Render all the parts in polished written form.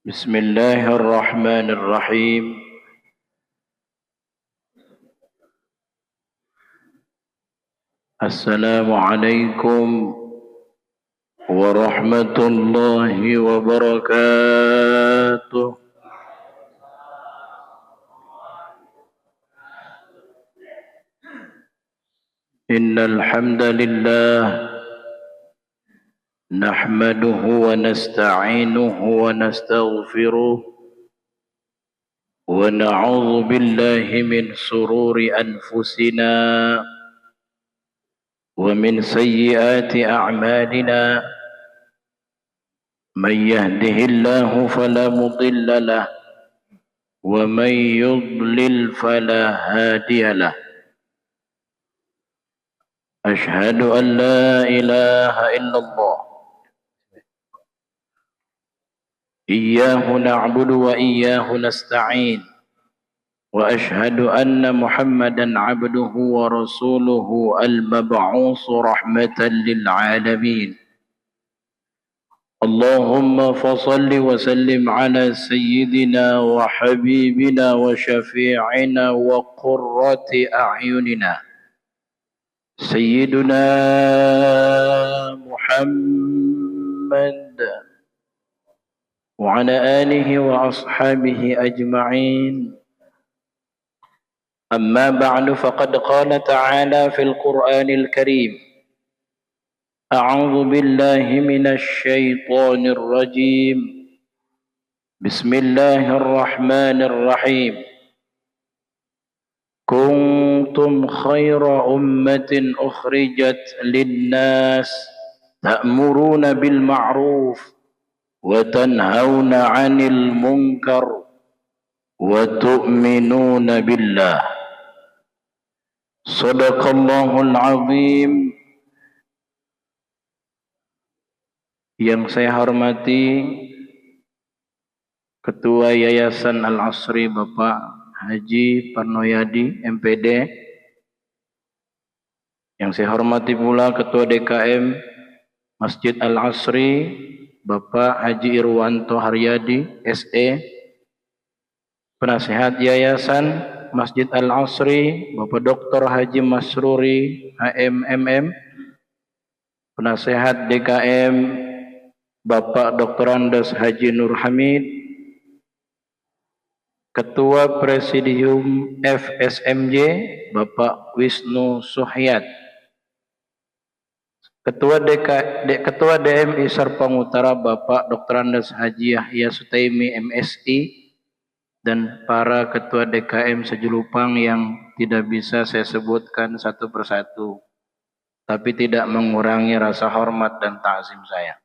بسم الله الرحمن الرحيم السلام عليكم ورحمة الله وبركاته. إن الحمد لله نحمده ونستعينه ونستغفره ونعوذ بالله من شرور أنفسنا ومن سيئات أعمالنا. من يهده الله فلا مضل له ومن يضلل فلا هادي له. أشهد أن لا إله إلا الله إياه نعبد وإياه نستعين، وأشهد أن محمدا عبده ورسوله المبعوث رحمة للعالمين. اللهم فصل وسلم على سيدنا وحبيبنا وشفيعنا وقرة أعيننا سيدنا محمد وعلى آله وأصحابه أجمعين. أما بعد فقد قال تعالى في القرآن الكريم: أعوذ بالله من الشيطان الرجيم. بسم الله الرحمن الرحيم. كنتم خير أمة أخرجت للناس تأمرون بالمعروف وتنهون عن المنكر وتؤمنون بالله. صدق الله العظيم. Yang saya hormati Ketua Yayasan Al-Asri Bapak Haji Parnoyadi MPD. Yang saya hormati pula Ketua DKM Masjid Al-Asri Bapak Haji Irwanto Haryadi SE. Penasehat Yayasan Masjid Al-Asri Bapak Dr. Haji Masruri HMMM. Penasehat DKM Bapak Dr. Andes Haji Nur Hamid. Ketua Presidium FSMJ Bapak Wisnu Suhyat. Ketua DMI Serpong Utara Bapak Dr. Andes Haji Yahya Sutaimi MSI, dan para ketua DKM sejulupang yang tidak bisa saya sebutkan satu persatu, tapi tidak mengurangi rasa hormat dan takzim saya.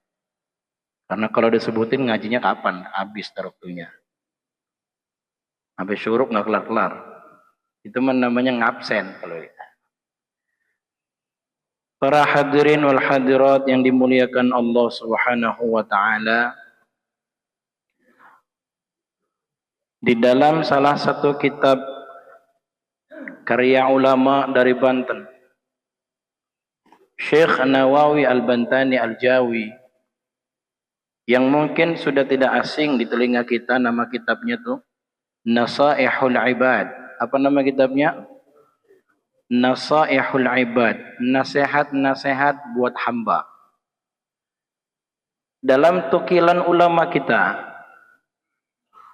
Karena kalau disebutin ngajinya kapan? Habis waktunya. Sampai syuruk nggak kelar-kelar. Itu namanya ngabsen kalau kita. Para hadirin wal hadirat yang dimuliakan Allah Subhanahu wa taala, di dalam salah satu kitab karya ulama dari Banten, Syekh Nawawi Al-Bantani Al-Jawi, yang mungkin sudah tidak asing di telinga kita, nama kitabnya tuh Nasaihul Ibad. Apa nama kitabnya? Nasaihul Ibad, nasihat-nasihat buat hamba. Dalam tukilan ulama kita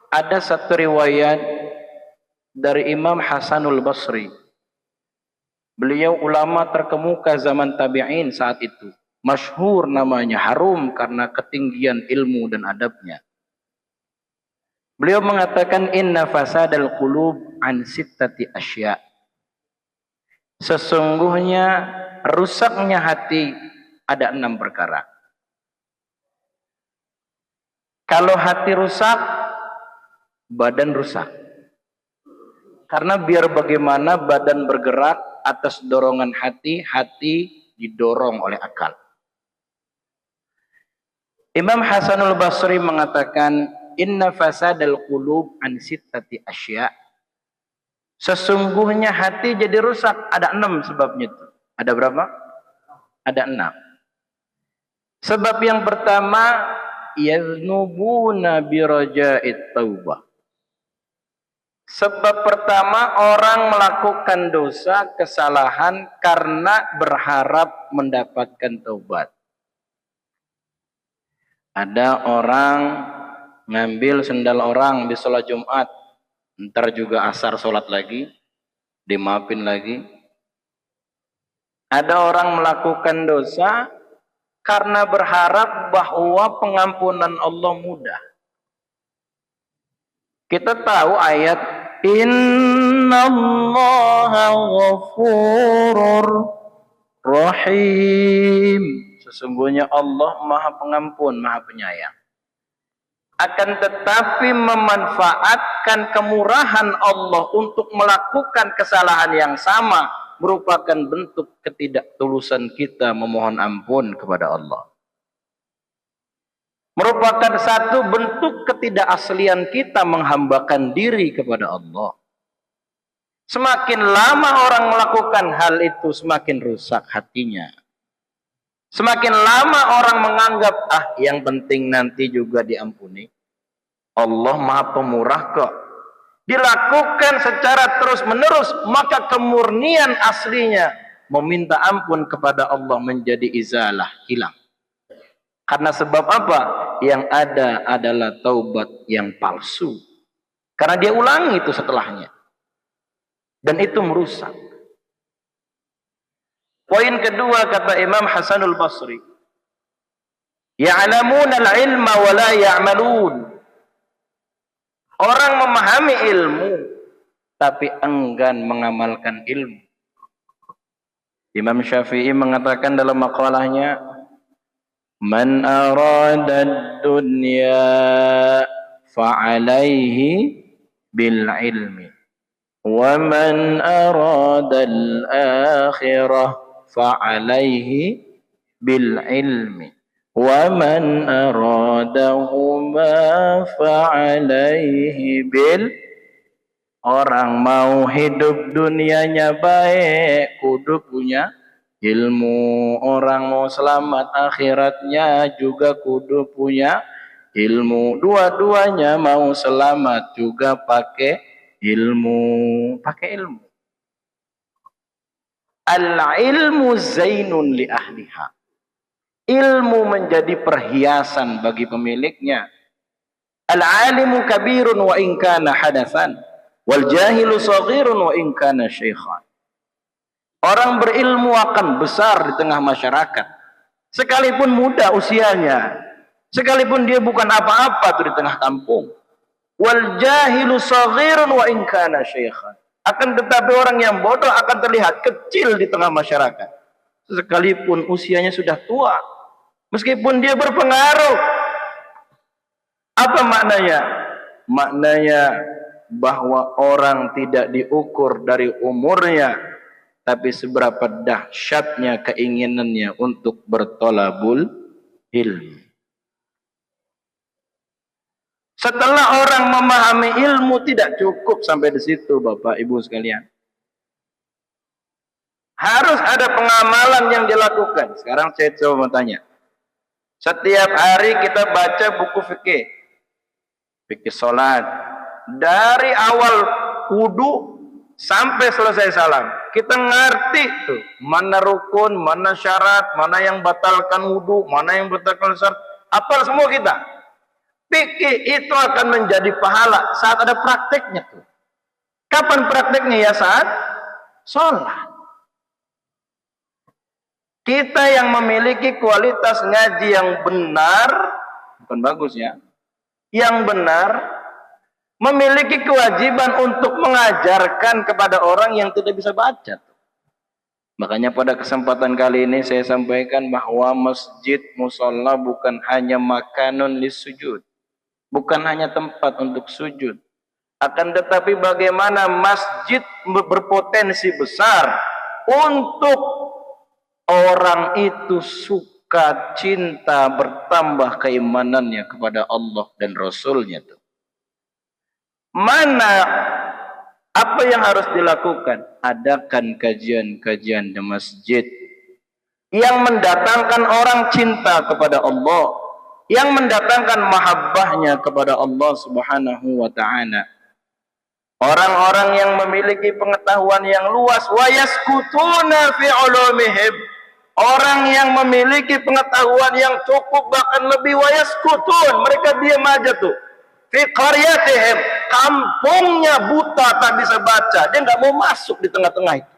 ada satu riwayat dari Imam Hasanul Basri. Beliau ulama terkemuka zaman tabi'in saat itu. Masyhur namanya, harum karena ketinggian ilmu dan adabnya. Beliau mengatakan inna fasadal qulub an sittati asya. Sesungguhnya rusaknya hati ada 6 perkara. Kalau hati rusak, badan rusak. Karena biar bagaimana badan bergerak atas dorongan hati, hati didorong oleh akal. Imam Hasanul Basri mengatakan inna fasadal qulub an sittati asya. Sesungguhnya hati jadi rusak ada 6 sebabnya itu. Ada berapa? Ada 6. Sebab yang pertama, yaznubuna biraja'it taubah. Sebab pertama, orang melakukan dosa, kesalahan karena berharap mendapatkan taubat. Ada orang ngambil sendal orang di sholat Jumat, ntar juga asar sholat lagi, dimaafin lagi. Ada orang melakukan dosa karena berharap bahwa pengampunan Allah mudah. Kita tahu ayat Innallaha ghafurur rahim. Sesungguhnya Allah Maha Pengampun, Maha Penyayang. Akan tetapi memanfaatkan kemurahan Allah untuk melakukan kesalahan yang sama merupakan bentuk ketidaktulusan kita memohon ampun kepada Allah. Merupakan satu bentuk ketidakaslian kita menghambakan diri kepada Allah. Semakin lama orang melakukan hal itu, semakin rusak hatinya. Semakin lama orang menganggap, yang penting nanti juga diampuni. Allah Maha Pemurah kok. Dilakukan secara terus-menerus, maka kemurnian aslinya meminta ampun kepada Allah menjadi izalah, hilang. Karena sebab apa? Yang ada adalah taubat yang palsu. Karena dia ulangi itu setelahnya. Dan itu merusak. Poin kedua kata Imam Hasanul Basri. Ya'lamuna al-ilma wa la ya'malun. Orang memahami ilmu tapi enggan mengamalkan ilmu. Imam Syafi'i mengatakan dalam maqalahnya, Man arada dunya fa'alaihi bil ilmi wa man arada al-akhirah fa'alaihi bil ilmi wa man aradahuma fa'alaihi bil. Orang mau hidup dunianya baik, kudu punya ilmu. Orang mau selamat akhiratnya juga kudu punya ilmu. Dua-duanya mau selamat juga pakai ilmu. Pakai ilmu. Al-ilmu zainun li ahliha. Ilmu menjadi perhiasan bagi pemiliknya. Al-alimu kabirun wa in kana hadatsan wal jahilu saghirun wa in kana syaikhan. Orang berilmu akan besar di tengah masyarakat. Sekalipun muda usianya. Sekalipun dia bukan apa-apa tuh di tengah kampung. Wal jahilu saghirun wa in kana syaikhan. Akan tetapi orang yang bodoh akan terlihat kecil di tengah masyarakat. Sekalipun usianya sudah tua. Meskipun dia berpengaruh. Apa maknanya? Maknanya bahwa orang tidak diukur dari umurnya, tapi seberapa dahsyatnya keinginannya untuk bertolabul ilmu. Setelah orang memahami ilmu tidak cukup sampai di situ, Bapak Ibu sekalian. Harus ada pengamalan yang dilakukan. Sekarang saya coba tanya. Setiap hari kita baca buku fikih. Fikih salat. Dari awal wudu sampai selesai salam. Kita ngerti tuh, mana rukun, mana syarat, mana yang batalkan wudu, mana yang batalkan syarat. Apal semua kita. Fikih itu akan menjadi pahala saat ada prakteknya tuh. Kapan prakteknya? Ya saat sholat. Kita yang memiliki kualitas ngaji yang benar, bukan bagus ya, yang benar, memiliki kewajiban untuk mengajarkan kepada orang yang tidak bisa baca. Makanya pada kesempatan kali ini saya sampaikan bahwa masjid musalla bukan hanya makanun lis-sujud, bukan hanya tempat untuk sujud, akan tetapi bagaimana masjid berpotensi besar untuk orang itu suka, cinta, bertambah keimanannya kepada Allah dan Rasulnya tuh. Mana apa yang harus dilakukan? Adakan kajian-kajian di masjid yang mendatangkan orang cinta kepada Allah, yang mendatangkan mahabbahnya kepada Allah Subhanahu wa taala. Orang-orang yang memiliki pengetahuan yang luas, wa yaskutuna fi ulumihim. Orang yang memiliki pengetahuan yang cukup bahkan lebih, wa yaskutun, mereka diam aja tuh. Fi qaryatihim, kampungnya buta tak bisa baca, dia enggak mau masuk di tengah-tengah itu.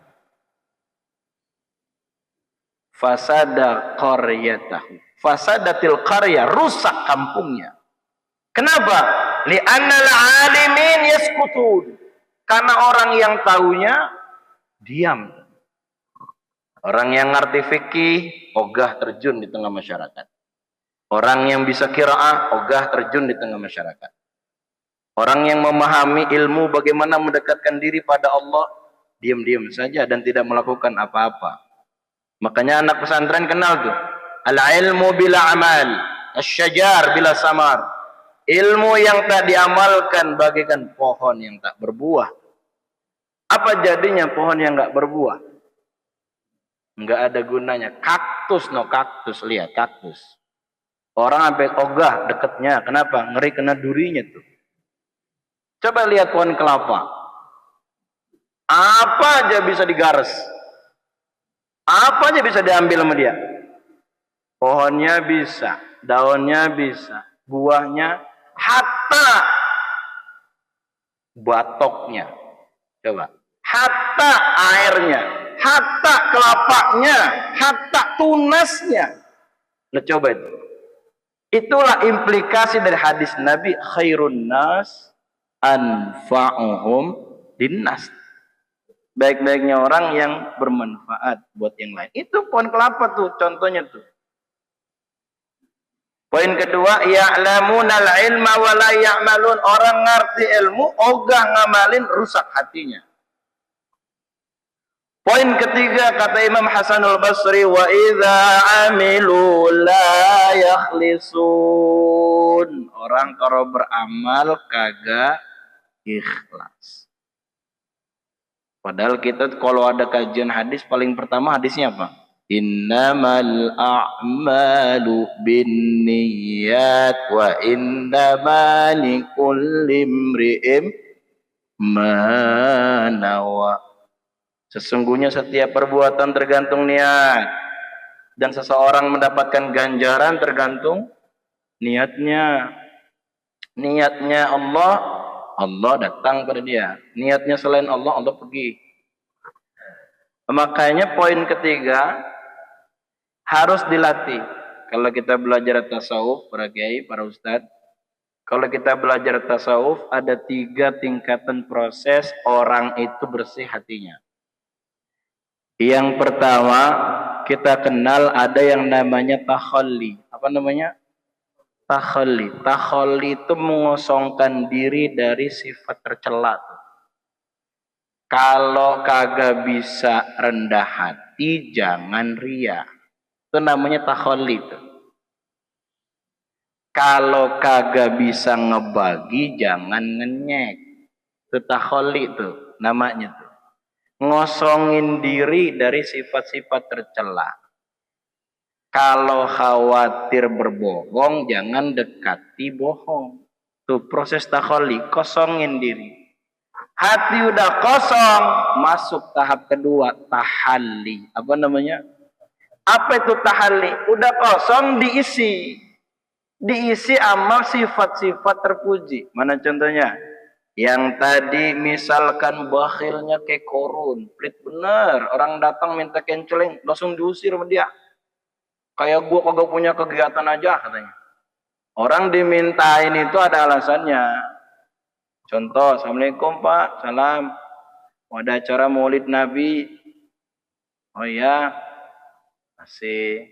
Fasada qaryatahu, fasadatil qarya, rusak kampungnya. Kenapa? Li'annal alimin yaskutun, karena orang yang tahunya diam. Orang yang ngerti fikih ogah terjun di tengah masyarakat. Orang yang bisa qiraah ogah terjun di tengah masyarakat. Orang yang memahami ilmu bagaimana mendekatkan diri pada Allah, diam-diam saja dan tidak melakukan apa-apa. Makanya anak pesantren kenal tuh, al-ilmu bila amal, asy-syajar bila samar. Ilmu yang tak diamalkan bagaikan pohon yang tak berbuah. Apa jadinya pohon yang enggak berbuah? Enggak ada gunanya. Kaktus, kaktus, lihat kaktus. Orang sampai ogah dekatnya. Kenapa? Ngeri kena durinya tuh. Coba lihat pohon kelapa. Apa aja bisa digares. Apa aja bisa diambil sama dia. Pohonnya bisa, daunnya bisa, buahnya, hatta batoknya. Coba. Hatta airnya, hatta kelapanya, hatta tunasnya. Nah, coba itu. Itulah implikasi dari hadis Nabi, khairun nas anfa'uhum linnas. Baik-baiknya orang yang bermanfaat buat yang lain. Itu pohon kelapa tuh contohnya tuh. Poin kedua, ya'lamunal ilma wa la ya'malun. Orang ngerti ilmu, ogah ngamalin, rusak hatinya. Poin ketiga, kata Imam Hasanul Basri, wa idza amilu la yakhlisun. Orang kalau beramal kagak ikhlas. Padahal kita kalau ada kajian hadis, paling pertama hadisnya apa? Innamal a'malu binniyat wa innama likulli imri'in ma nawa. Sesungguhnya setiap perbuatan tergantung niat, dan seseorang mendapatkan ganjaran tergantung niatnya. Niatnya Allah, Allah datang pada dia. Niatnya selain Allah, Allah pergi. Makanya poin ketiga harus dilatih. Kalau kita belajar tasawuf, para kiai, para ustadz, kalau kita belajar tasawuf, ada 3 tingkatan proses orang itu bersih hatinya. Yang pertama, kita kenal ada yang namanya takhalli. Apa namanya? Takhalli. Takhalli itu mengosongkan diri dari sifat tercela. Kalau kagak bisa rendah hati, jangan ria. Itu namanya takhalli. Kalau kagak bisa ngebagi, jangan ngenyek. Itu takhalli itu namanya tuh. Ngosongin diri dari sifat-sifat tercela. Kalau khawatir berbohong, jangan dekati bohong. Tuh proses takhalli, kosongin diri. Hati udah kosong, masuk tahap kedua, tahalli. Apa namanya? Apa itu tahalli? Udah kosong, diisi. Diisi amal sifat-sifat terpuji. Mana contohnya? Yang tadi misalkan bakhilnya kayak korun, pelit bener. Orang datang minta kenceleng, langsung diusir sama dia. Kayak gua kagak punya kegiatan aja katanya. Orang dimintain itu ada alasannya. Contoh, Assalamualaikum Pak, salam. Mau ada acara maulid Nabi. Oh iya, masih.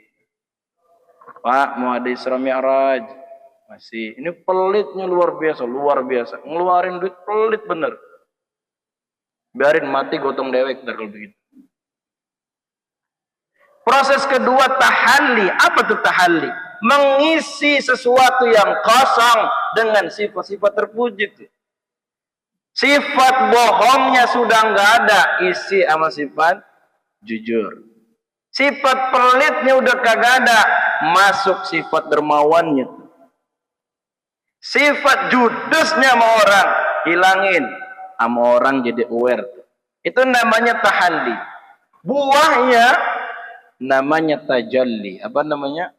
Pak, mau ada Isra Mi'raj. Masih. Ini pelitnya luar biasa, luar biasa. Ngeluarin duit pelit bener. Biarin mati gotong dewek kalau begitu. Proses kedua tahalli. Apa tuh tahalli? Mengisi sesuatu yang kosong dengan sifat-sifat terpuji itu. Sifat bohongnya sudah nggak ada, isi sama sifat jujur. Sifat pelitnya udah kagak ada, masuk sifat dermawannya. Sifat judesnya sama orang hilangin, sama orang jadi aware. Itu namanya tahalli. Buahnya namanya tajalli. Apa namanya?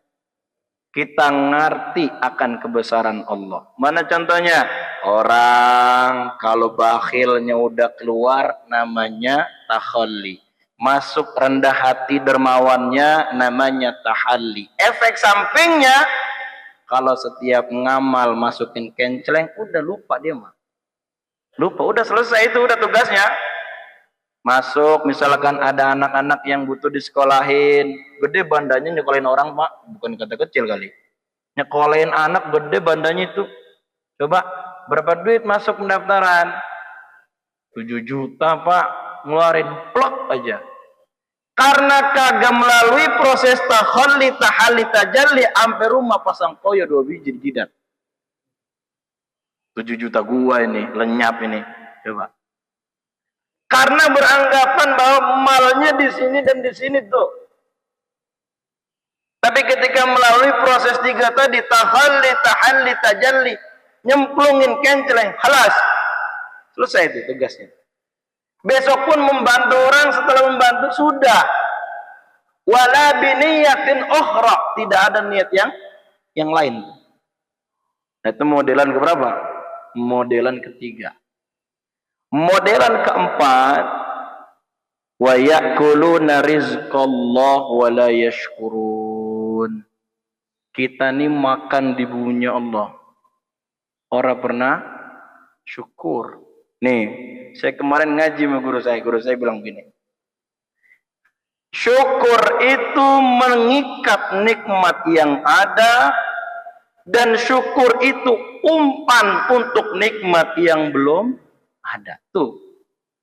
Kita ngerti akan kebesaran Allah. Mana contohnya? Orang kalau bakhilnya udah keluar namanya takhalli. Masuk rendah hati dermawannya namanya tahalli. Efek sampingnya kalau setiap ngamal masukin kenceleng udah lupa dia mah. Lupa, udah selesai itu, udah tugasnya. Masuk, misalkan ada anak-anak yang butuh disekolahin, gede bandanya nyekolahin orang, Pak. Bukan kata kecil kali. Nyekolahin anak gede bandanya itu. Coba, berapa duit masuk pendaftaran? 7 juta, Pak. Ngeluarin plok aja. Karena kagak melalui proses tahalli, tajalli, sampai rumah pasang koyo 2 biji di jidat. 7 juta gua ini, lenyap ini. Coba. Karena beranggapan bahwa malnya di sini dan di sini tuh. Tapi ketika melalui proses 3 tadi, tahalli, tajalli, nyemplungin kenceleng, halas. Selesai itu tugasnya. Besok pun membantu orang, setelah membantu sudah. Wala biniyatin ukhra, tidak ada niat yang lain. Nah, itu modelan keberapa? Modelan ketiga. Modelan keempat, wa yakuluna rizqallah wa la yashkurun. Kita nih makan di buminya Allah. Orang pernah syukur. Nih, saya kemarin ngaji sama guru saya bilang begini. Syukur itu mengikat nikmat yang ada, dan syukur itu umpan untuk nikmat yang belum ada. Tuh,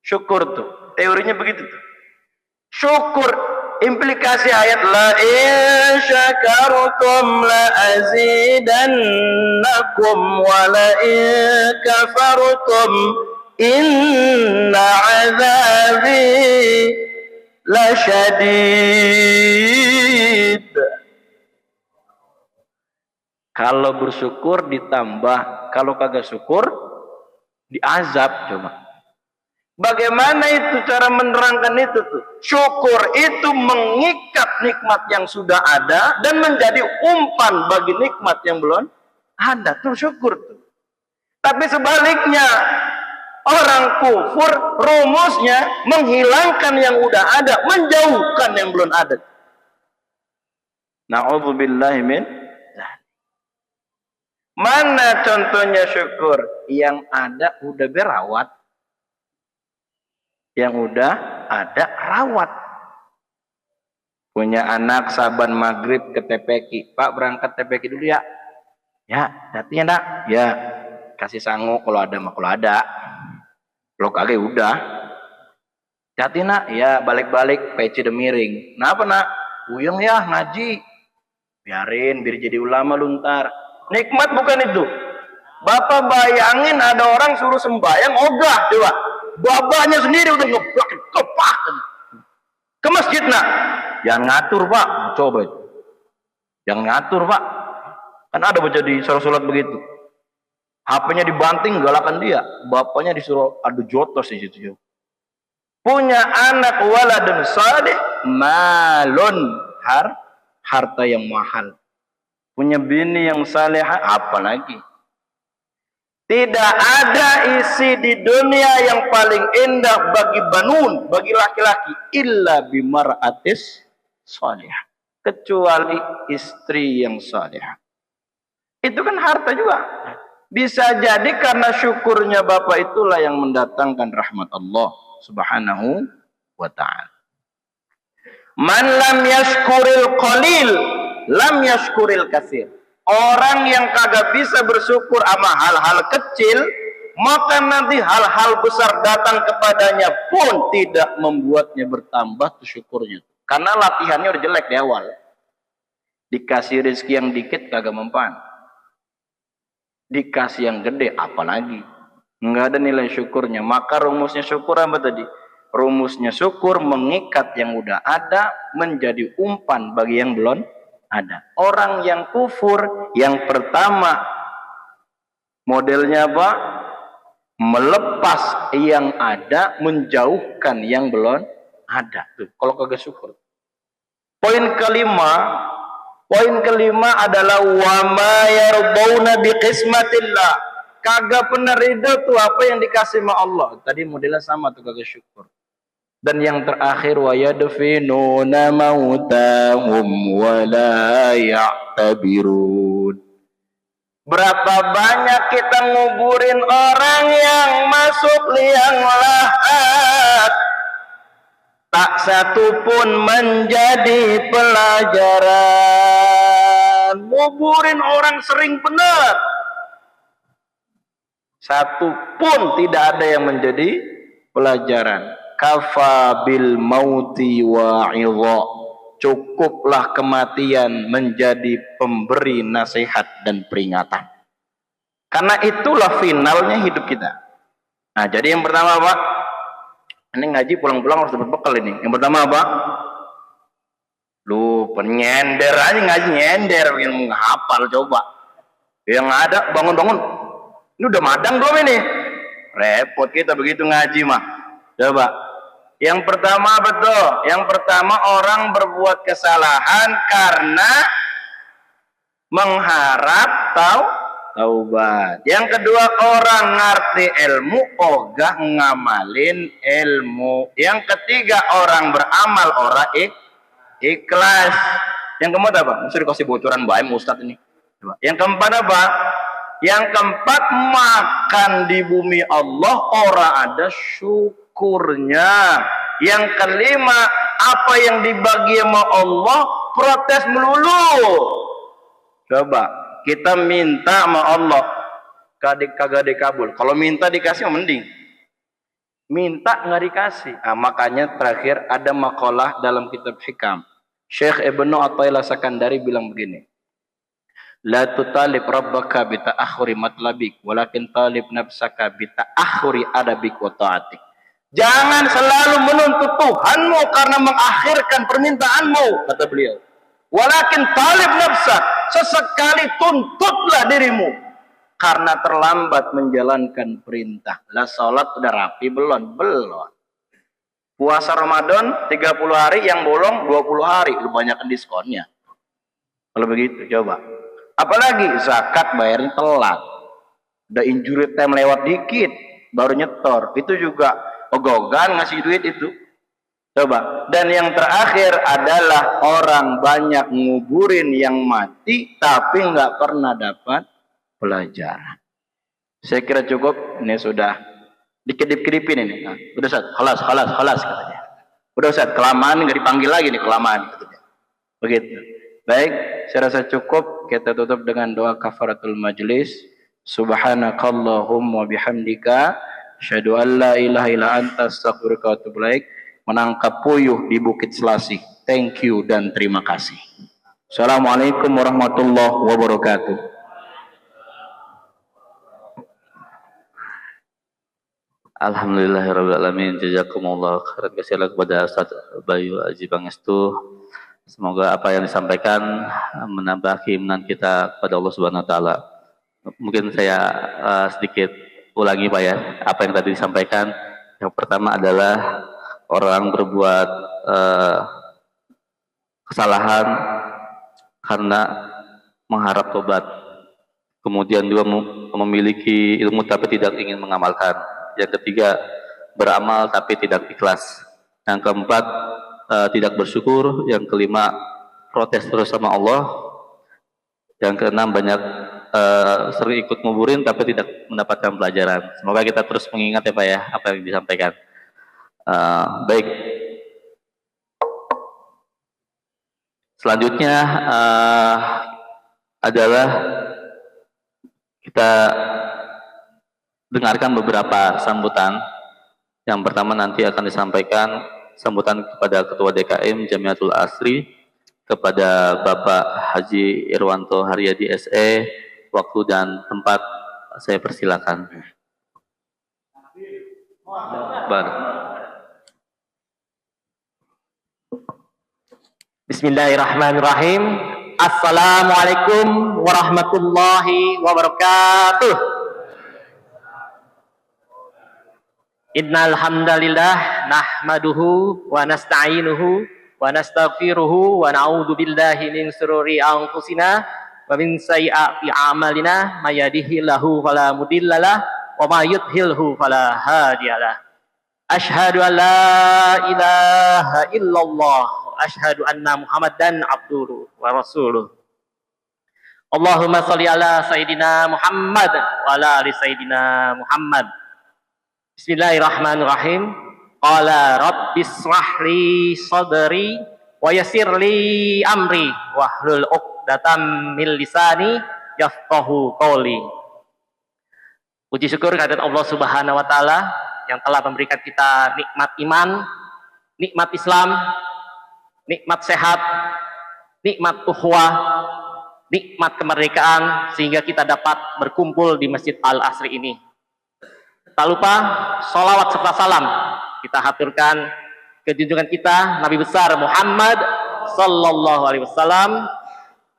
syukur tuh. Teorinya begitu tuh. Syukur, implikasi ayat la in syakartum la azidannakum wa la in kafartum inna azabi lasyadid. Kalau bersyukur ditambah, kalau kagak syukur diazab. Coba. Bagaimana itu cara menerangkan itu tuh? Syukur itu mengikat nikmat yang sudah ada dan menjadi umpan bagi nikmat yang belum ada. Tuh syukur tuh. Tapi sebaliknya, orang kufur rumusnya menghilangkan yang udah ada, menjauhkan yang belum ada. Na'udzubillahi min. Mana contohnya syukur? Yang ada udah berawat. Yang udah ada rawat. Punya anak saban maghrib ke TPQ. Pak, berangkat TPQ dulu ya. Ya, hati ya nak. Ya, kasih sangu kalau ada mah, kalau ada. Kalau kagak udah. Hati nak. Ya, balik-balik peci udah miring. Kenapa nak? Uyung ya ngaji. Biarin, biar jadi ulama luntar. Nikmat bukan itu. Bapak bayangin ada orang suruh sembahyang ogah, coba. Bapaknya sendiri udah ngeblak, kepak. Ke masjid nak. Jangan ngatur pak, coba itu. Jangan ngatur pak. Kan ada baca di sholat begitu. HP-nya dibanting, galakan dia. Bapaknya disuruh adu jotos di situ. Punya anak waladun salih, malun, harta yang mahal. Punya bini yang salehah, apa lagi? Tidak ada isi di dunia yang paling indah bagi banun, bagi laki-laki, illa bimar'atis salihah, kecuali istri yang salihah. Itu kan harta juga. Bisa jadi karena syukurnya bapak itulah yang mendatangkan rahmat Allah Subhanahu wa ta'ala. Man lam yashkuril qalil lam yashkuril katsir. Orang yang kagak bisa bersyukur sama hal-hal kecil, maka nanti hal-hal besar datang kepadanya pun tidak membuatnya bertambah tuh syukurnya. Karena latihannya udah jelek di awal. Dikasih rezeki yang dikit kagak mempan. Dikasih yang gede apalagi. Enggak ada nilai syukurnya. Maka rumusnya syukur apa tadi? Rumusnya syukur mengikat yang udah ada menjadi umpan bagi yang belum ada. Orang yang kufur yang pertama Modelnya apa? Melepas yang ada, menjauhkan yang belum ada. Tuh, kalau kagak syukur. Poin kelima adalah wa ma yarduna biqismatillah. Kagak pernah ridho tuh apa yang dikasih sama Allah. Tadi modelnya sama tuh, kagak syukur. Dan yang terakhir wa yadfinuna mautahum wa la ya'tabirun. Berapa banyak kita nguburin orang yang masuk liang lahat, tak satu pun menjadi pelajaran. Nguburin orang sering benar, satu pun tidak ada yang menjadi pelajaran. Kafa bil mauti wa'idha. Cukuplah kematian menjadi pemberi nasihat dan peringatan. Karena itulah finalnya hidup kita. Nah, jadi yang pertama apa? Ini ngaji pulang-pulang harus dapat bekal ini. Yang pertama apa? Lu penyender aja ngaji nyender, yang menghafal coba. Yang ada bangun-bangun. Ini udah madang belum ini? Repot kita begitu ngaji mah. Coba. Yang pertama betul. Yang pertama orang berbuat kesalahan karena mengharap taubat. Yang kedua orang ngerti ilmu ogah ngamalin ilmu. Yang ketiga orang beramal orang ikhlas. Yang keempat apa? Mesti dikasih bocoran baik Ustadz ini. Yang keempat apa? Yang keempat makan di bumi Allah orang ada syukurnya. Yang kelima apa yang dibagi sama Allah protes melulu. Coba kita minta sama Allah kagak dikabul. Kalau minta dikasih mending. Minta nggak dikasih. Nah, makanya terakhir ada makalah dalam kitab Hikam. Syekh Ibnu Athaillah Sakandari bilang begini. La tutalib rabbaka bi ta'akhuri matlabik walakin talib nafsaka bi ta'akhuri adabik wa ta'atik. Jangan selalu menuntut Tuhanmu karena mengakhirkan permintaanmu, kata beliau. Walakin talib nafsak, sesekali tuntutlah dirimu karena terlambat menjalankan perintah. Lah salat udah rapi belum? Belum. Puasa Ramadan 30 hari, yang bolong 20 hari, lu banyakan diskonnya. Kalau begitu coba. Apalagi zakat bayarnya telat. Udah injury time lewat dikit baru nyetor. Itu juga ogogan ngasih duit itu. Coba. Dan yang terakhir adalah orang banyak nguburin yang mati tapi nggak pernah dapat pelajaran. Saya kira cukup. Ini sudah dikedip-kedipin ini. Nah, udah Ustaz, khalas katanya. Udah Ustaz, kelamaan nggak dipanggil lagi nih, kelamaan katanya. Begitu. Baik, saya rasa cukup. Kita tutup dengan doa kafaratul majlis. Subhanakallahumma bihamdika asyhadu an la ilaha illa anta astaghfiruka wa atubu ilaik. Menangkap puyuh di Bukit Selasih. Thank you dan terima kasih. Assalamualaikum warahmatullahi wabarakatuh. Alhamdulillahirabbil alamin. Jazakumullah khairan katsiran kepada Ustaz Bayu Aji Pangestu. Semoga apa yang disampaikan menambah keimanan kita kepada Allah Subhanahu wa taala. Mungkin saya sedikit ulangi Pak ya, apa yang tadi disampaikan. Yang pertama adalah orang berbuat kesalahan karena mengharap tobat. Kemudian juga memiliki ilmu tapi tidak ingin mengamalkan. Yang ketiga, beramal tapi tidak ikhlas. Yang keempat, tidak bersyukur. Yang kelima, protes terus sama Allah. Yang keenam, banyak sering ikut nguburin tapi tidak mendapatkan pelajaran. Semoga kita terus mengingat ya Pak ya, apa yang disampaikan. Baik. Selanjutnya adalah kita dengarkan beberapa sambutan. Yang pertama nanti akan disampaikan sambutan kepada Ketua DKM Jamiatul Asri, kepada Bapak Haji Irwanto Haryadi SE. Waktu dan tempat saya persilakan. Bismillahirrahmanirrahim. Assalamualaikum warahmatullahi wabarakatuh. Innal hamdalillah nahmaduhu wa nasta'inuhu wa nastaghfiruhu wa na'udzu billahi min shururi anfusina wa min sayyiati a'malina may yahdihillahu fala mudhillalah wa may yudhlilhu fala hadiyalah. Asyhadu an la ilaha illallah wa asyhadu anna Muhammadan abduhu wa rasuluh. Allahumma shalli ala sayyidina Muhammad wa ala ali sayyidina Muhammad. Bismillahirrahmanirrahim. Qala rabbis shrahli sadri wa yassir li amri wahlul 'uqdatam min lisani yafqahu qawli. Puji syukur kehadirat Allah Subhanahu wa taala yang telah memberikan kita nikmat iman, nikmat Islam, nikmat sehat, nikmat ukhuwah, nikmat kemerdekaan sehingga kita dapat berkumpul di Masjid Al-Asri ini. Tak lupa sholawat serta salam kita haturkan ke junjungan kita Nabi besar Muhammad sallallahu alaihi wasallam,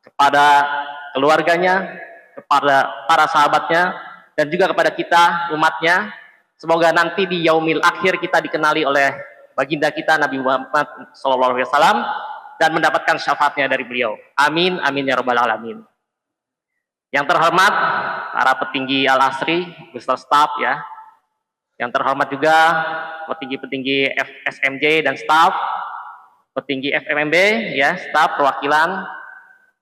kepada keluarganya, kepada para sahabatnya, dan juga kepada kita umatnya. Semoga nanti di yaumil akhir kita dikenali oleh baginda kita Nabi Muhammad sallallahu alaihi wasallam dan mendapatkan syafaatnya dari beliau. Amin amin ya rabbal alamin. Yang terhormat para petinggi Al-Asri beserta staf ya. Yang terhormat juga petinggi-petinggi FSMJ dan staf, petinggi FMMB ya, staf perwakilan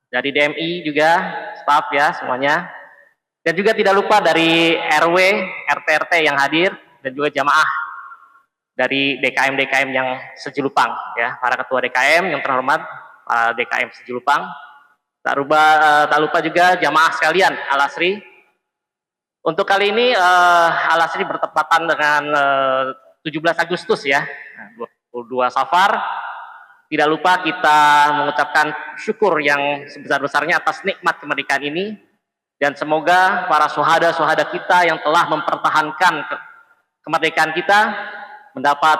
dari DMI juga, staf ya semuanya. Dan juga tidak lupa dari RW, RT-RT yang hadir dan juga jamaah dari DKM-DKM yang sejulupang ya, para ketua DKM yang terhormat, para DKM sejulupang. Tak lupa juga jamaah sekalian Al-Asri. Untuk kali ini Al-Asri bertepatan dengan 17 Agustus ya, 22 Safar. Tidak lupa kita mengucapkan syukur yang sebesar-besarnya atas nikmat kemerdekaan ini, dan semoga para syuhada-syuhada kita yang telah mempertahankan kemerdekaan kita mendapat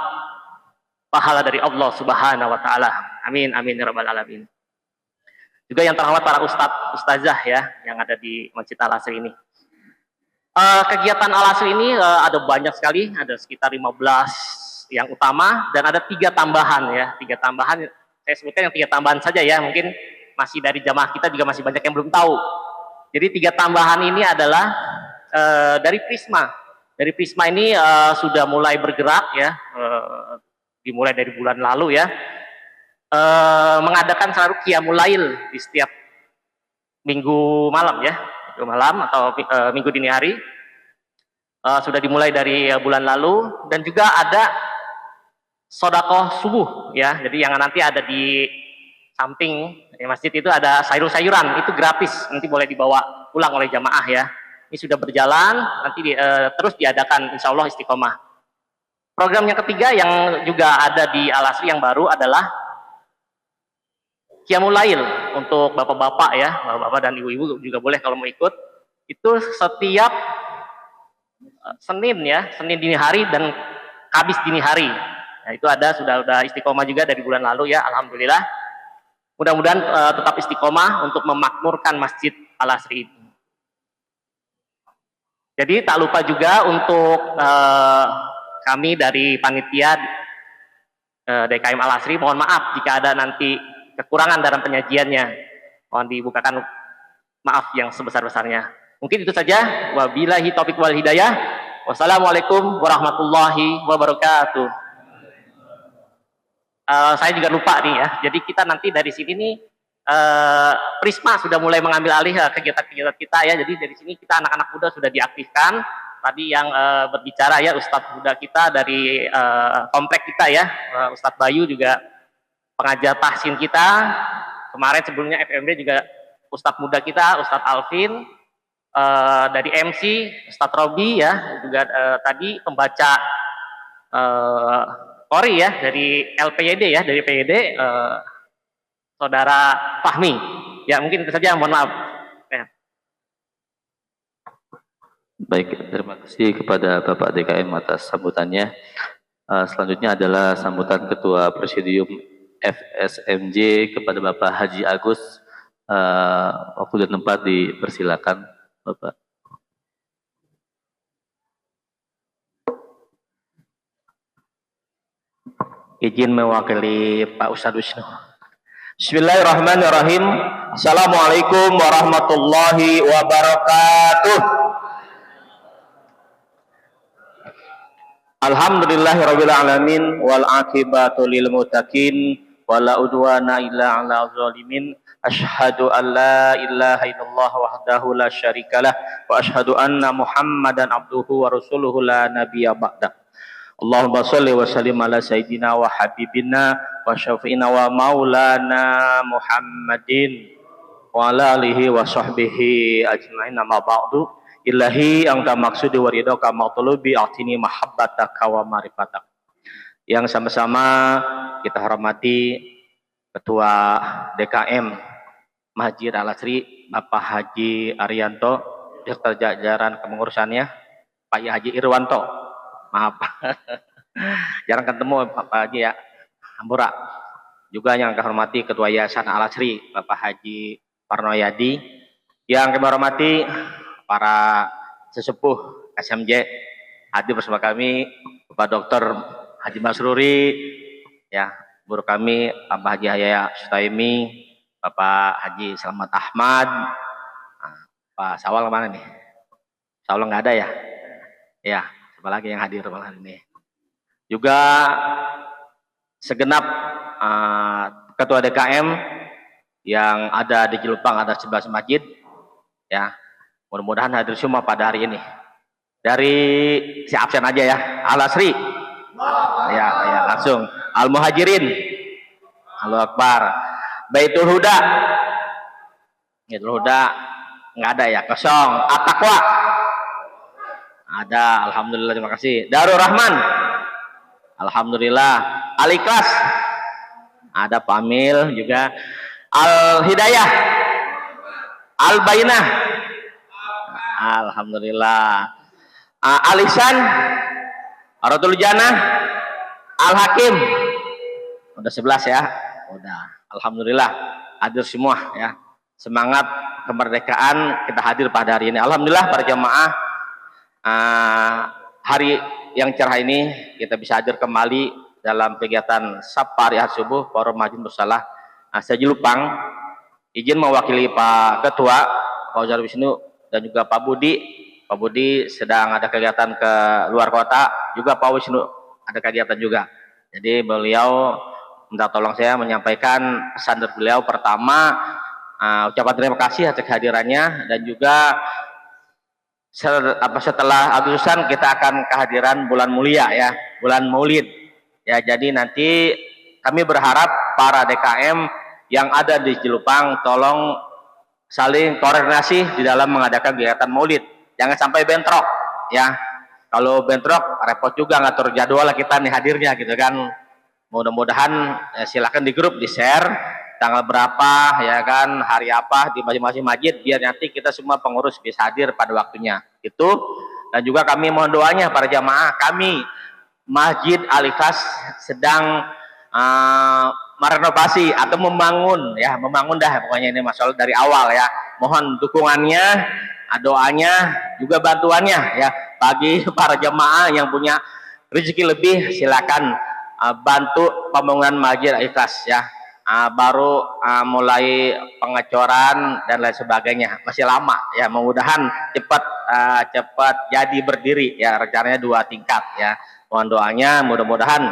pahala dari Allah Subhanahu wa taala. Amin amin ya rabbal alamin. Juga yang terhormat para ustazah ya yang ada di Masjid Al-Asri ini. Kegiatan Al-Asri ini ada banyak sekali, ada sekitar 15 yang utama dan ada 3 tambahan ya. 3 tambahan, saya sebutkan yang 3 tambahan saja ya, mungkin masih dari jamaah kita juga masih banyak yang belum tahu. Jadi 3 tambahan ini adalah dari Prisma. Dari Prisma ini sudah mulai bergerak ya, dimulai dari bulan lalu ya, mengadakan selalu Qiyamul Lail di setiap minggu malam ya, minggu malam atau minggu dini hari. Sudah dimulai dari bulan lalu, dan juga ada sedekah subuh ya. Jadi yang nanti ada di samping masjid itu ada sayur-sayuran, itu gratis, nanti boleh dibawa pulang oleh jamaah ya. Ini sudah berjalan, nanti terus diadakan insya Allah istiqomah. Program yang ketiga yang juga ada di Al-Asri yang baru adalah Qiyamul Lail untuk bapak-bapak ya, bapak-bapak dan ibu-ibu juga boleh kalau mau ikut. Itu setiap Senin ya, Senin dini hari dan Kamis dini hari. Nah, itu sudah istiqomah juga dari bulan lalu ya, alhamdulillah. Mudah-mudahan tetap istiqomah untuk memakmurkan Masjid Al-Asri itu. Jadi tak lupa juga untuk kami dari panitia DKM Al-Asri, mohon maaf jika ada nanti kekurangan dalam penyajiannya. Mohon dibukakan maaf yang sebesar-besarnya. Mungkin itu saja. Wabillahi taufiq wal hidayah. Wassalamualaikum warahmatullahi wabarakatuh. Saya juga lupa nih ya. Jadi kita nanti dari sini nih Prisma sudah mulai mengambil alih kegiatan-kegiatan kita ya. Jadi dari sini kita anak-anak muda sudah diaktifkan. Tadi yang berbicara ya Ustadz muda kita dari komplek kita ya, Ustadz Bayu juga pengajar tahsin kita. Kemarin sebelumnya FMD juga Ustadz muda kita, Ustadz Alvin. Dari MC Ustadz Robi ya, juga tadi pembaca Kori ya dari LPYD ya, dari PYD Saudara Fahmi. Ya mungkin itu saja, mohon maaf. Ya. Baik, terima kasih kepada Bapak DKM atas sambutannya. Selanjutnya adalah sambutan Ketua Presidium FSMJ kepada Bapak Haji Agus. Waktu dan tempat dipersilakan Bapak. Izin mewakili Pak Ustadz Wisnu. Bismillahirrahmanirrahim. Assalamualaikum warahmatullahi wabarakatuh. Alhamdulillahirabbil alamin wal aqibatu lil muttaqin wala udwana illa 'alal zalimin. Asyhadu an la ilaha illallah wahdahu la syarikalah wa asyhadu anna Muhammadan abduhu wa rasuluhu la nabiyya ba'da. Allahumma shalli wa sallim ala sayyidina wa habibina wa syafi'ina wa maulana Muhammadin wa ala alihi wa sahbihi ajma'in. Amma ba'du. Ilahi anta maksudi wa ridhaka matlubi atini mahabbataka wa marifatak. Yang sama-sama kita hormati Ketua DKM Masjid Al-Asri Bapak Haji Arianto, beserta jajaran kepengurusannya Pak Haji Irwanto. Maaf. Jarang ketemu Pak Haji ya. Hampura. Juga yang kami hormati Ketua Yayasan Al-Asri Bapak Haji Parnoyadi. Yang kami hormati para sesepuh SMJ hadir bersama kami, Bapak Dr. Haji Masruri, ya, guru kami Bapak Haji Yahya Sutaimi, Bapak Haji Selamat Ahmad, Pak Sawal mana nih? Sawal nggak ada ya? Ya, siapa lagi yang hadir malam ini? Juga segenap ketua DKM yang ada di Jelupang, ada 11 masjid, ya. Mudah-mudahan hadir semua pada hari ini. Dari si absen aja ya. Al-Asri. Ya, langsung. Al-Muhajirin. Allahu Akbar. Baitul Huda. Baitul Huda enggak ada ya, kosong. At-Taqwa. Ada, alhamdulillah, terima kasih. Darul Rahman. Alhamdulillah. Al-Ikhlas. Ada Pak Amil juga. Al-Hidayah. Al-Bainah. Alhamdulillah. Al-Ihsan, Aratul Jannah, Al-Hakim. Udah 11 ya. Udah. Alhamdulillah hadir semua ya. Semangat kemerdekaan kita hadir pada hari ini. Alhamdulillah para jamaah, hari yang cerah ini kita bisa hadir kembali dalam kegiatan Sapa Hari Ahad Subuh Forum Majlis Musalah Sejelupang. Izin mewakili Pak Ketua Pak Ustadz Wisnu dan juga Pak Budi. Pak Budi sedang ada kegiatan ke luar kota, juga Pak Wisnu ada kegiatan juga. Jadi beliau minta tolong saya menyampaikan pesan dari beliau. Pertama, ucapan terima kasih atas kehadirannya, dan juga setelah Agustusan kita akan kehadiran bulan mulia ya, bulan Maulid. Ya, jadi nanti kami berharap para DKM yang ada di Jelupang tolong saling koordinasi di dalam mengadakan kegiatan Maulid. Jangan sampai bentrok ya. Kalau bentrok repot juga ngatur jadwal kita nih hadirnya gitu kan. Mudah-mudahan silakan di grup di share tanggal berapa ya kan, hari apa di masing-masing masjid, biar nanti kita semua pengurus bisa hadir pada waktunya. Itu. Dan juga kami mohon doanya para jamaah, kami Masjid Al-Ikhlas sedang merenovasi atau membangun ya, membangun dah pokoknya ini masalah dari awal ya. Mohon dukungannya, doanya, juga bantuannya ya. Bagi para jemaah yang punya rezeki lebih, silakan bantu pembangunan Masjid Al-Ikhlas ya. Baru mulai pengecoran dan lain sebagainya, masih lama ya. Mudah-mudahan cepat jadi berdiri ya, rencananya 2 tingkat ya. Mohon doanya, mudah-mudahan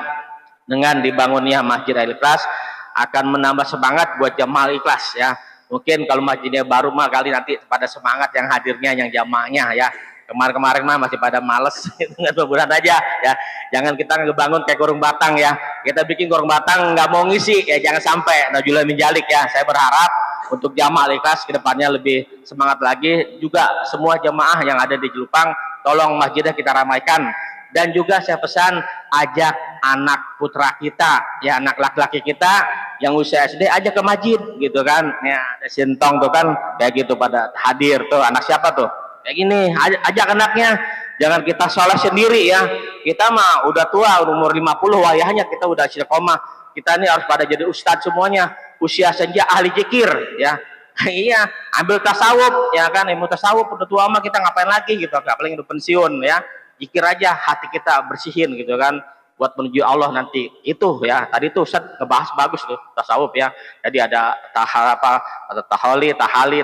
dengan dibangunnya Masjid Al-Ikhlas akan menambah semangat buat jamaah Ikhlas ya. Mungkin kalau masjidnya baru mah kali nanti pada semangat yang hadirnya, yang jamaahnya ya. Kemarin-kemarin mah masih pada males, mudah-mudahan aja ya. Jangan kita ngebangun kayak gorong batang ya. Kita bikin gorong batang nggak mau ngisi ya, jangan sampai. Najulah menjalik ya. Saya berharap untuk jamaah Al-Ikhlas kedepannya lebih semangat lagi. Juga semua jamaah yang ada di Jelupang, tolong masjidnya kita ramaikan. Dan juga saya pesan, ajak anak putra kita ya, anak laki-laki kita yang usia SD, ajak ke masjid gitu kan ya. Ada sintong tuh kan kayak gitu pada hadir tuh. Anak siapa tuh kayak gini, ajak anaknya. Jangan kita sholat sendiri ya. Kita mah udah tua, umur 50 wayahnya kita udah istiqomah. Kita ini harus pada jadi ustadz semuanya, usia senja ahli zikir ya. Iya, ambil tasawuf ya kan, ilmu tasawuf udah tua mah kita ngapain lagi gitu, nggak paling udah pensiun ya. Zikir aja, hati kita bersihin gitu kan. buat menuju Allah nanti. Itu ya, tadi tuh Ustaz ngebahas bagus tuh tasawuf ya. Jadi ada ada tahali,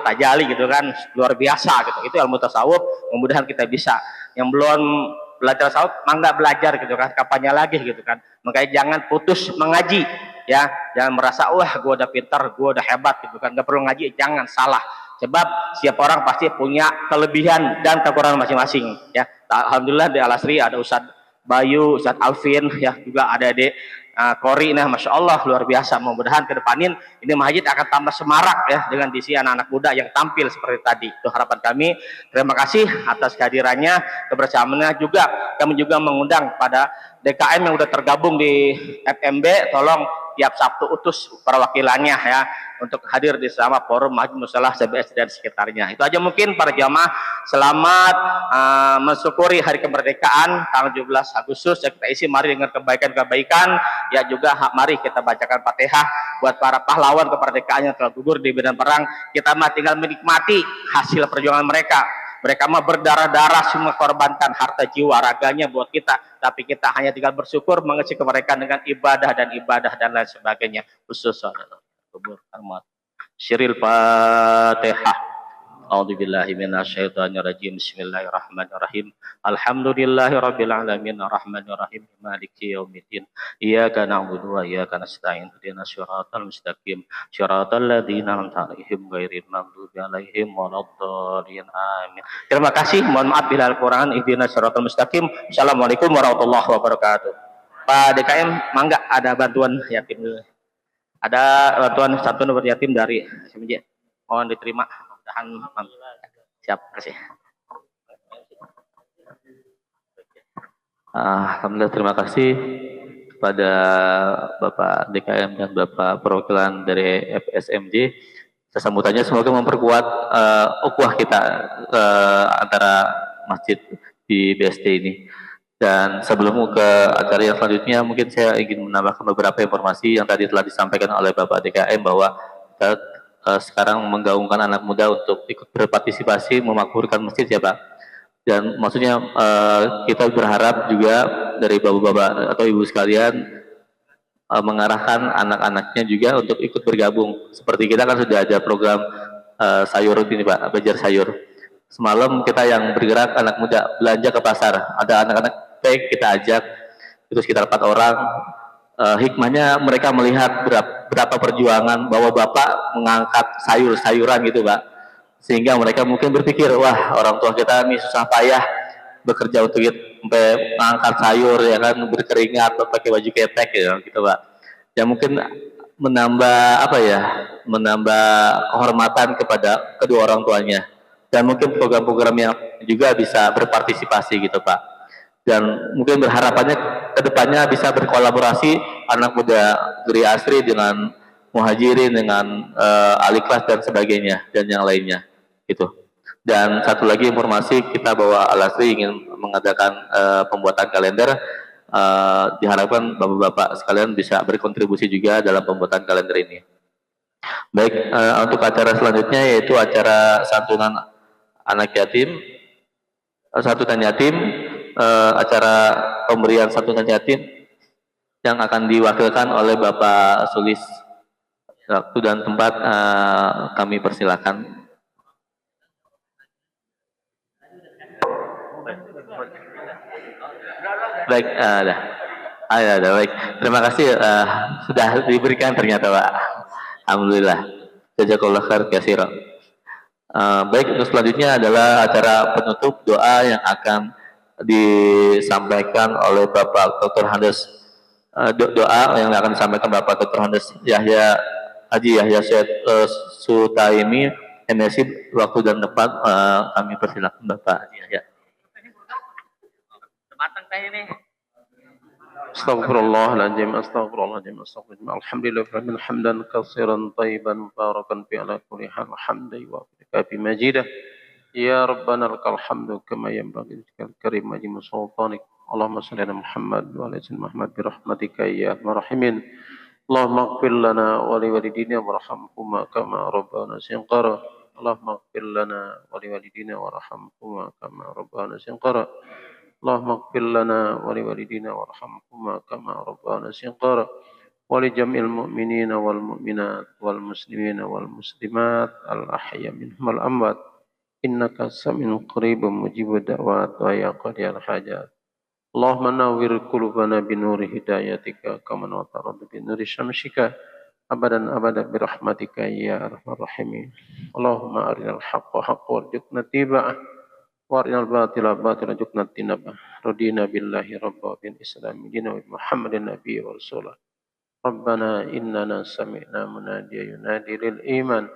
tajali gitu kan, luar biasa gitu. Itu ilmu tasawuf, mudah-mudahan kita bisa. Yang belum belajar tasawuf, mangga belajar gitu kan, kapannya lagi gitu kan. Makanya jangan putus mengaji ya, jangan merasa wah gue udah pintar, gue udah hebat gitu kan, nggak perlu ngaji, jangan salah. Sebab setiap orang pasti punya kelebihan dan kekurangan masing-masing ya. Alhamdulillah di Al-Asri ada Ustadz Bayu, Ustadz Alvin, ya juga ada Dek Kori, nah Masya Allah luar biasa. Mudah-mudahan ke depanin ini masjid akan tambah semarak ya dengan diisi anak-anak muda yang tampil seperti tadi. Itu harapan kami. Terima kasih atas kehadirannya, kebersamaannya juga. Kami juga mengundang pada DKM yang sudah tergabung di FMB, tolong tiap Sabtu utus perwakilannya ya untuk hadir di sama forum Masjid Musalah CBS dan sekitarnya. Itu aja mungkin para jamaah. Selamat mensyukuri hari kemerdekaan tanggal 17 Agustus. Ya, kita isi mari dengan kebaikan-kebaikan. Ya juga mari kita bacakan Fatihah buat para pahlawan kemerdekaan yang telah gugur di medan perang. Kita mah tinggal menikmati hasil perjuangan mereka. Mereka mah berdarah-darah semua korbankan harta jiwa raganya buat kita, tapi kita hanya tinggal bersyukur mengisi kemerdekaan dengan ibadah dan lain sebagainya. Khusus kubur hormat. Syiril Fatihah. A'udzubillahi minasyaitonirrajim. Bismillahirrahmanirrahim. Alhamdulillahirabbil alamin arrahmanirrahim maliki yaumiddin. Iyyaka na'budu wa iyyaka nasta'in. Ihdinas siratal mustaqim. Siratal ladzina an'amta 'alaihim ghairil maghdubi 'alaihim waladdallin. Amin. Terima kasih. Mohon maaf bila Al-Qur'an. Ihdinas siratal mustaqim. Assalamualaikum warahmatullahi wabarakatuh. Pak DKM, mangga ada bantuan yatim dulu. Ada bantuan satu nomor yatim dari SMJ. Mohon diterima. Mudah-mudahan siap. Kasih. Alhamdulillah, terima kasih kepada Bapak DKM dan Bapak perwakilan dari FSMJ. Sambutannya semoga memperkuat ukhuwah kita antara masjid di BSD ini. Dan sebelum ke acara yang selanjutnya, mungkin saya ingin menambahkan beberapa informasi yang tadi telah disampaikan oleh Bapak DKM bahwa kita sekarang menggaungkan anak muda untuk ikut berpartisipasi memakmurkan masjid ya Pak. Dan maksudnya kita berharap juga dari bapak-bapak atau ibu sekalian mengarahkan anak-anaknya juga untuk ikut bergabung. Seperti kita kan sudah ada program sayur ini Pak, Bajar Sayur. Semalam kita yang bergerak anak muda belanja ke pasar, ada anak-anak baik kita ajak, itu sekitar 4 orang. Hikmahnya mereka melihat berapa perjuangan bahwa Bapak mengangkat sayur-sayuran gitu Pak, sehingga mereka mungkin berpikir, wah orang tua kita ini susah payah bekerja untuk sampai mengangkat sayur ya kan, berkeringat atau pakai baju ketek ya gitu Pak. Ya mungkin menambah menambah kehormatan kepada kedua orang tuanya, dan mungkin program-program yang juga bisa berpartisipasi gitu Pak. Dan mungkin berharapannya kedepannya bisa berkolaborasi anak muda Geri Asri dengan Muhajirin, dengan Al-Ikhlas dan sebagainya dan yang lainnya gitu. Dan satu lagi informasi kita bahwa Al-Asri ingin mengadakan pembuatan kalender. Diharapkan bapak-bapak sekalian bisa berkontribusi juga dalam pembuatan kalender ini. Baik, untuk acara selanjutnya yaitu acara santunan anak yatim, santunan yatim. Acara pemberian santunan yatim yang akan diwakilkan oleh Bapak Sulis. Waktu dan tempat kami persilakan. Baik, baik. Terima kasih sudah diberikan ternyata Pak. Alhamdulillah. Jazakallah khair katsiran. Baik, untuk selanjutnya adalah acara penutup doa yang akan disampaikan oleh Bapak Dr. Handes. Doa yang akan disampaikan Bapak Dr. Handes Haji Yahya Syed Sutaimi, MSI. Waktu dan tempat kami persilakan Bapak Yahya. Astaghfirullahaladzim, alhamdulillah, hamdan katsiran tayyiban mubarakan fi ala kulli hal, hamdan wa fi majidah. Ya Rabbana lakal hamdu kama yanbaghi likal karim majmu sultanik. Allahumma salli ala Muhammad wa ala sayyidina Muhammad bi rahmatika ya arhamar rahimin. Allahumma ighfir lana wa li walidina warhamhuma kama rabbana shighara. Allahumma ighfir lana wa li walidina warhamhuma kama rabbana shighara. اللهم اغفر لنا ولوالدينا وارحمهما كما ربنا صغارا ولجميع المؤمنين والمؤمنات والمسلمين والمسلمات الأحياء منهم والأموات إنك سميع قريب مجيب الدعوات ويا قاضي الحاجات اللهم نور قلوبنا بنور هدايتك كما نور بنور شمسك أبدا أبدا برحمتك يا أرحم الراحمين اللهم أرنا الحق حقا وارزقنا اتباعه وارنا الباطل باطلا وارزقنا اجتنابه رضينا بالله ربا وبالإسلام دينا وبمحمد النبي ورسوله ربنا إننا سمعنا مناديا ينادي للإيمان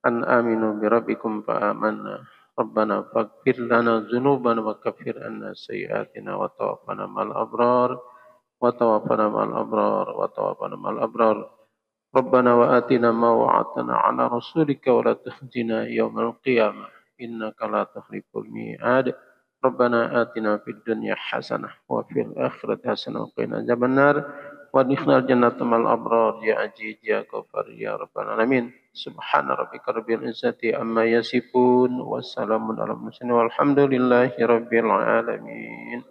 أن آمنوا بربكم فآمنا ربنا فاغفر لنا ذنوبنا وكفر عنا سيئاتنا وتوفنا مع الأبرار وتوفنا مع الأبرار وتوفنا مع الأبرار ربنا وآتنا ما وعدتنا على رسولك ولا تخزنا يوم القيامة إنك لا تخلف الميعاد ربنا آتنا في الدنيا حسنة وفي الآخرة حسنة وقنا عذاب النار وادخلنا الجنة مع الأبرار يا عزيز يا غفار يا رب العالمين سبحان ربك رب العزة عما يصفون والسلام على المرسلين والحمد لله رب العالمين